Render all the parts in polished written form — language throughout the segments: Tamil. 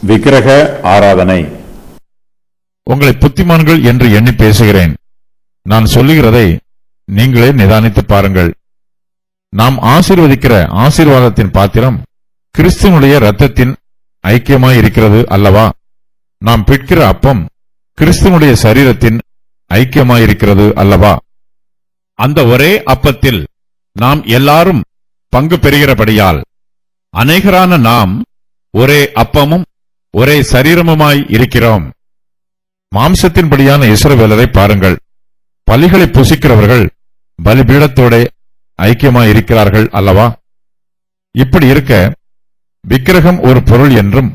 விக்கிரக ஆராதனை. உங்களை புத்திமான்கள் என்று எண்ணி பேசுகிறேன். நான் சொல்லுகிறதை நீங்களே நிதானித்து பாருங்கள். நாம் ஆசீர்வதிக்கிற ஆசீர்வாதத்தின் பாத்திரம் கிறிஸ்துவனுடைய இரத்தத்தின் ஐக்கியமாயிருக்கிறது அல்லவா? நாம் பிட்கிற அப்பம் கிறிஸ்துவனுடைய சரீரத்தின் ஐக்கியமாயிருக்கிறது அல்லவா? அந்த ஒரே அப்பத்தில் நாம் எல்லாரும் பங்கு பெறுகிறபடியால் அநேகரான நாம் ஒரே அப்பமும் ஒரே சரீரமுமாய் இருக்கிறோம். மாம்சத்தின்படியான இஸ்ரவேலரை பாருங்கள். பலிகளை புசிக்கிறவர்கள் பலிபீடத்தோட ஐக்கியமாயிருக்கிறார்கள் அல்லவா? இப்படி இருக்க விக்கிரகம் ஒரு பொருள் என்றும்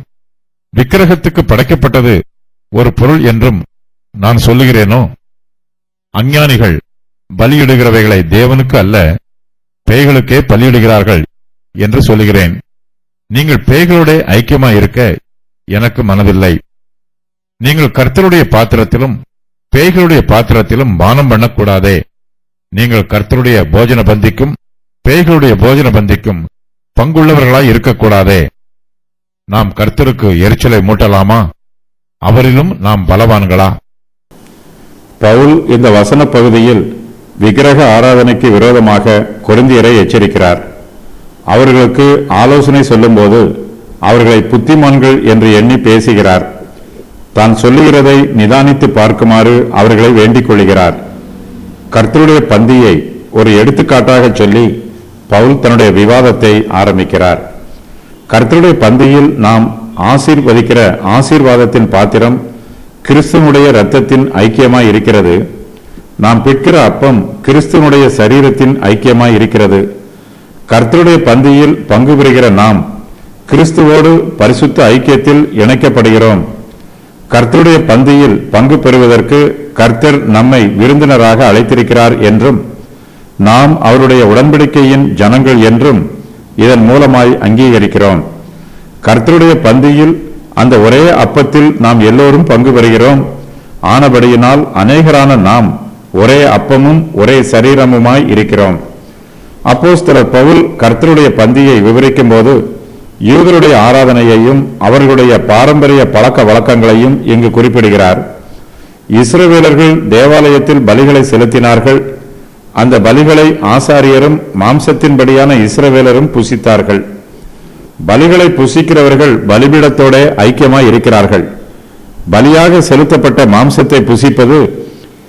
விக்கிரகத்துக்கு படைக்கப்பட்டது ஒரு பொருள் என்றும் நான் சொல்லுகிறேனோ? அஞ்ஞானிகள் பலியிடுகிறவைகளை தேவனுக்கு அல்ல பேய்களுக்கே பலியிடுகிறார்கள் என்று சொல்லுகிறேன். நீங்கள் பேய்களோட ஐக்கியமாயிருக்க எனக்கு மனதில்லை. நீங்கள் கர்த்தருடைய பாத்திரத்திலும் பேய்களுடைய பாத்திரத்திலும் பானம் பண்ணக்கூடாதே. நீங்கள் கர்த்தருடைய போஜன பந்திக்கும் பேய்களுடைய போஜன பந்திக்கும் பங்குள்ளவர்களாய் இருக்கக்கூடாதே. நாம் கர்த்தருக்கு எரிச்சலை மூட்டலாமா? அவரிலும் நாம் பலவான்களா? பவுல் இந்த வசன பகுதியில் விக்கிரக ஆராதனைக்கு விரோதமாக கொரிந்தியரை எச்சரிக்கிறார். அவர்களுக்கு ஆலோசனை சொல்லும்போது அவர்களை புத்திமான்கள் என்று எண்ணி பேசுகிறார். தான் சொல்லுகிறதை நிதானித்து பார்க்குமாறு அவர்களை வேண்டிக் கொள்கிறார். கர்த்தருடைய பந்தியை ஒரு எடுத்துக்காட்டாக சொல்லி பவுல் தன்னுடைய விவாதத்தை ஆரம்பிக்கிறார். கர்த்தருடைய பந்தியில் நாம் ஆசீர்வதிக்கிற ஆசீர்வாதத்தின் பாத்திரம் கிறிஸ்துவனுடைய இரத்தத்தின் ஐக்கியமாய் இருக்கிறது. நாம் பிட்கிற அப்பம் கிறிஸ்துவனுடைய சரீரத்தின் ஐக்கியமாய் இருக்கிறது. கர்த்தருடைய பந்தியில் பங்கு பெறுகிற நாம் கிறிஸ்துவோடு பரிசுத்த ஐக்கியத்தில் இணைக்கப்படுகிறோம். கர்த்தருடைய பந்தியில் பங்கு பெறுவதற்கு கர்த்தர் நம்மை விருந்தினராக அழைத்திருக்கிறார் என்றும் நாம் அவருடைய உடன்படிக்கையின் ஜனங்கள் என்றும் இதன் மூலமாய் அங்கீகரிக்கிறோம். கர்த்தருடைய பந்தியில் அந்த ஒரே அப்பத்தில் நாம் எல்லோரும் பங்கு பெறுகிறோம். ஆனபடியினால் அநேகரான நாம் ஒரே அப்பமும் ஒரே சரீரமுமாய் இருக்கிறோம். அப்போஸ்தலர் பவுல் கர்த்தருடைய பந்தியை விவரிக்கும் போது யூதருடைய ஆராதனையையும் அவர்களுடைய பாரம்பரிய பழக்க வழக்கங்களையும் இங்கு குறிப்பிடுகிறார். இஸ்ரவேலர்கள் தேவாலயத்தில் பலிகளை செலுத்தினார்கள். அந்த பலிகளை ஆசாரியரும் மாம்சத்தின்படியான இஸ்ரவேலரும் புசித்தார்கள். பலிகளை புசிக்கிறவர்கள் பலிபீடத்தோட ஐக்கியமாய் இருக்கிறார்கள். பலியாக செலுத்தப்பட்ட மாம்சத்தை புசிப்பது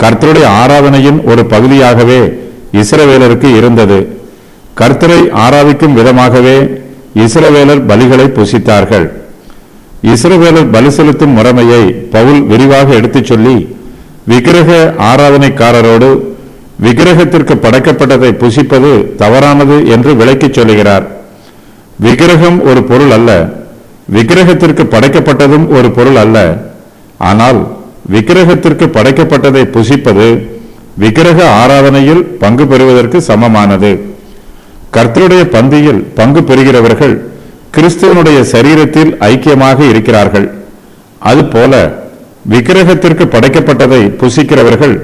கர்த்தருடைய ஆராதனையின் ஒரு பகுதியாகவே இஸ்ரவேலருக்கு இருந்தது. கர்த்தரை ஆராதிக்கும் விதமாகவே இஸ்ரவேலர் பலிகளை புசித்தார்கள். இஸ்ரவேலர் பலி செலுத்தும் முறைமையை பவுல் விரிவாக எடுத்துச் சொல்லி விக்கிரக ஆராதனைக்காரரோடு விக்கிரகத்திற்கு படைக்கப்பட்டதை புசிப்பது தவறானது என்று விளக்கிச் சொல்லுகிறார். விக்கிரகம் ஒரு பொருள் அல்ல, விக்கிரகத்திற்கு படைக்கப்பட்டதும் ஒரு பொருள் அல்ல. ஆனால் விக்கிரகத்திற்கு படைக்கப்பட்டதை புசிப்பது விக்கிரக ஆராதனையில் பங்கு பெறுவதற்கு சமமானது. கர்த்தருடைய பந்தியில் பங்கு பெறுகிறவர்கள் கிறிஸ்துவனுடைய சரீரத்தில் ஐக்கியமாக இருக்கிறார்கள். அதுபோல விக்கிரகத்திற்கு படைக்கப்பட்டதை புசிக்கிறவர்கள்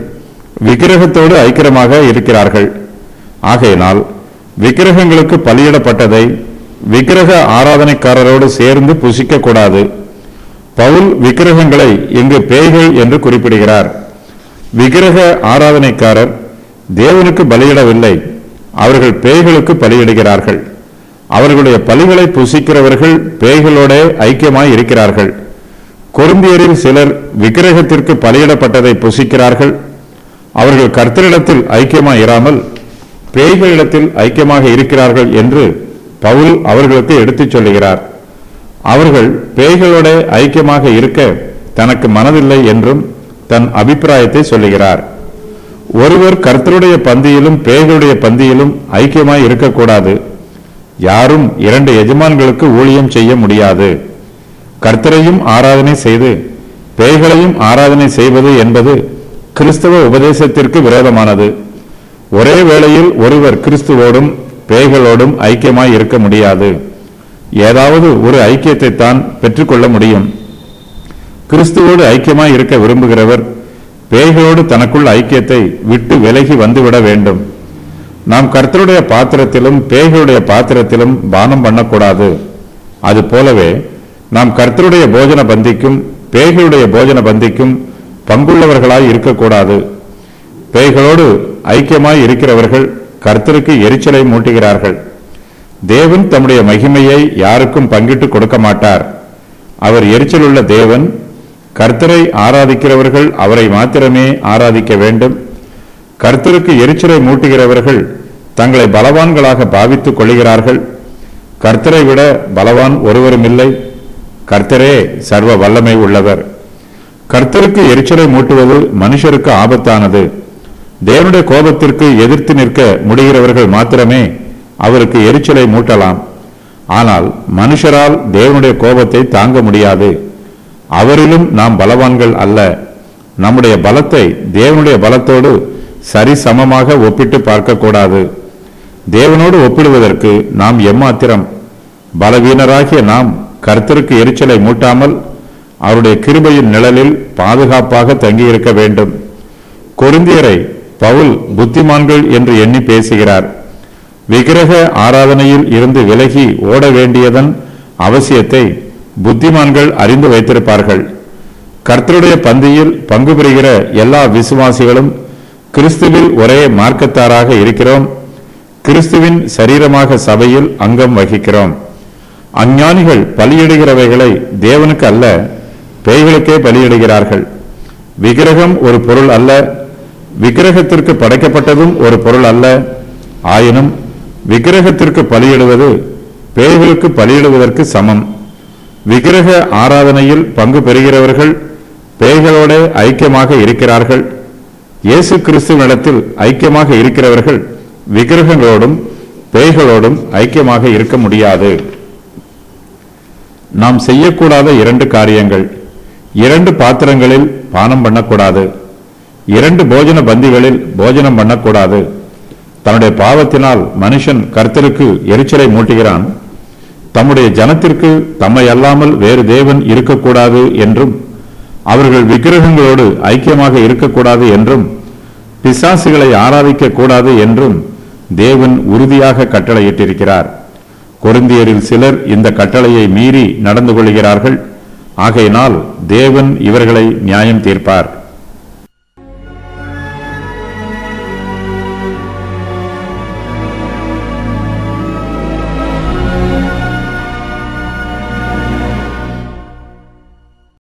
விக்கிரகத்தோடு ஐக்கியமாக இருக்கிறார்கள். ஆகையினால் விக்கிரகங்களுக்கு பலியிடப்பட்டதை விக்கிரக ஆராதனைக்காரரோடு சேர்ந்து புசிக்க கூடாது. பவுல் விக்கிரகங்களை இங்கு பேய்கள் என்று குறிப்பிடுகிறார். விக்கிரக ஆராதனைக்காரர் தேவனுக்கு பலியிடவில்லை, அவர்கள் பேய்களுக்கு பலியிடுகிறார்கள். அவர்களுடைய பலிகளை புசிக்கிறவர்கள் பேய்களோட ஐக்கியமாய் இருக்கிறார்கள். கொரிந்தியரில் சிலர் விக்கிரகத்திற்கு பலியிடப்பட்டதை புசிக்கிறார்கள். அவர்கள் கர்த்தரிடத்தில் ஐக்கியமாய் இராமல் பேய்களிடத்தில் ஐக்கியமாக இருக்கிறார்கள் என்று பவுல் அவர்களுக்கு எடுத்துச் சொல்லுகிறார். அவர்கள் பேய்களோட ஐக்கியமாக இருக்க தனக்கு மனதில்லை என்றும் தன் அபிப்பிராயத்தை சொல்லுகிறார். ஒருவர் கர்த்தருடைய பந்தியிலும் பேய்களுடைய பந்தியிலும் ஐக்கியமாய் இருக்கக்கூடாது. யாரும் இரண்டு எஜமான்களுக்கு ஊழியம் செய்ய முடியாது. கர்த்தரையும் ஆராதனை செய்து பேய்களையும் ஆராதனை செய்வது என்பது கிறிஸ்தவ உபதேசத்திற்கு விரோதமானது. ஒரே வேளையில் ஒருவர் கிறிஸ்துவோடும் பேய்களோடும் ஐக்கியமாய் இருக்க முடியாது. ஏதாவது ஒரு ஐக்கியத்தை தான் பெற்றுக்கொள்ள முடியும். கிறிஸ்துவோடு ஐக்கியமாய் இருக்க விரும்புகிறவர் பேய்களோடு தனக்குள்ள ஐக்கியத்தை விட்டு விலகி வந்துவிட வேண்டும். நாம் கர்த்தருடைய பாத்திரத்திலும் பேய்களுடைய பாத்திரத்திலும் பானம் பண்ணக்கூடாது. அது போலவே நாம் கர்த்தருடைய போஜன பந்திக்கும் பேய்களுடைய போஜன பந்திக்கும் பங்குள்ளவர்களாய் இருக்கக்கூடாது. பேய்களோடு ஐக்கியமாய் இருக்கிறவர்கள் கர்த்தருக்கு எரிச்சலை மூட்டுகிறார்கள். தேவன் தம்முடைய மகிமையை யாருக்கும் பங்கிட்டு கொடுக்க மாட்டார். அவர் எரிச்சலுள்ள தேவன். கர்த்தரை ஆராதிக்கிறவர்கள் அவரை மாத்திரமே ஆராதிக்க வேண்டும். கர்த்தருக்கு எரிச்சலை மூட்டுகிறவர்கள் தங்களை பலவான்களாக பாவித்துக் கொள்கிறார்கள். கர்த்தரை விட பலவான் ஒருவரும் இல்லை. கர்த்தரே சர்வ வல்லமை உள்ளவர். கர்த்தருக்கு எரிச்சலை மூட்டுவது மனுஷருக்கு ஆபத்தானது. தேவனுடைய கோபத்திற்கு எதிர்த்து நிற்க முடிகிறவர்கள் மாத்திரமே அவருக்கு எரிச்சலை மூட்டலாம். ஆனால் மனுஷரால் தேவனுடைய கோபத்தை தாங்க முடியாது. அவரிலும் நாம் பலவான்கள் அல்ல. நம்முடைய பலத்தை தேவனுடைய பலத்தோடு சரிசமமாக ஒப்பிட்டு பார்க்கக்கூடாது. தேவனோடு ஒப்பிடுவதற்கு நாம் எம்மாத்திரம்? பலவீனராகிய நாம் கர்த்தருக்கு எரிச்சலை மூட்டாமல் அவருடைய கிருபையின் நிழலில் பாதுகாப்பாக தங்கியிருக்க வேண்டும். கொரிந்தியரை பவுல் புத்திமான்கள் என்று எண்ணி பேசுகிறார். விக்கிரக ஆராதனையில் இருந்து விலகி ஓட வேண்டியதன் அவசியத்தை புத்திமான்கள் அறிந்து வைத்திருப்பார்கள். கர்த்தருடைய பந்தியில் பங்கு பெறுகிற எல்லா விசுவாசிகளும் கிறிஸ்துவில் ஒரே மார்க்கத்தாராக இருக்கிறோம். கிறிஸ்துவின் சரீரமாக சபையில் அங்கம் வகிக்கிறோம். அஞ்ஞானிகள் பலியிடுகிறவைகளை தேவனுக்கு அல்ல, பேய்களுக்கே பலியிடுகிறார்கள். விக்கிரகம் ஒரு பொருள் அல்ல, விக்கிரகத்திற்கு படைக்கப்பட்டதும் ஒரு பொருள் அல்ல. ஆயினும் விக்கிரகத்திற்கு பலியிடுவது பேய்களுக்கு பலியிடுவதற்கு சமம். விக்கிரக ஆராதனையில் பங்கு பெறுகிறவர்கள் பேய்களோடு ஐக்கியமாக இருக்கிறார்கள். இயேசு கிறிஸ்துவினிடத்தில் ஐக்கியமாக இருக்கிறவர்கள் விக்கிரகங்களோடும் பேய்களோடும் ஐக்கியமாக இருக்க முடியாது. நாம் செய்யக்கூடாத 2 காரியங்கள். 2 பாத்திரங்களில் பானம் பண்ணக்கூடாது. 2 போஜன பந்திகளில் போஜனம் பண்ணக்கூடாது. தன்னுடைய பாவத்தினால் மனுஷன் கர்த்தருக்கு எரிச்சலை மூட்டுகிறான். தம்முடைய ஜனத்திற்கு தம்மை அல்லாமல் வேறு தேவன் இருக்கக்கூடாது என்றும் அவர்கள் விக்கிரகங்களோடு ஐக்கியமாக இருக்கக்கூடாது என்றும் பிசாசுகளை ஆராதிக்க கூடாது என்றும் தேவன் உறுதியாக கட்டளையிட்டிருக்கிறார். கொரிந்தியரில் சிலர் இந்த கட்டளையை மீறி நடந்து கொள்கிறார்கள். ஆகையினால் தேவன் இவர்களை நியாயம் தீர்ப்பார்.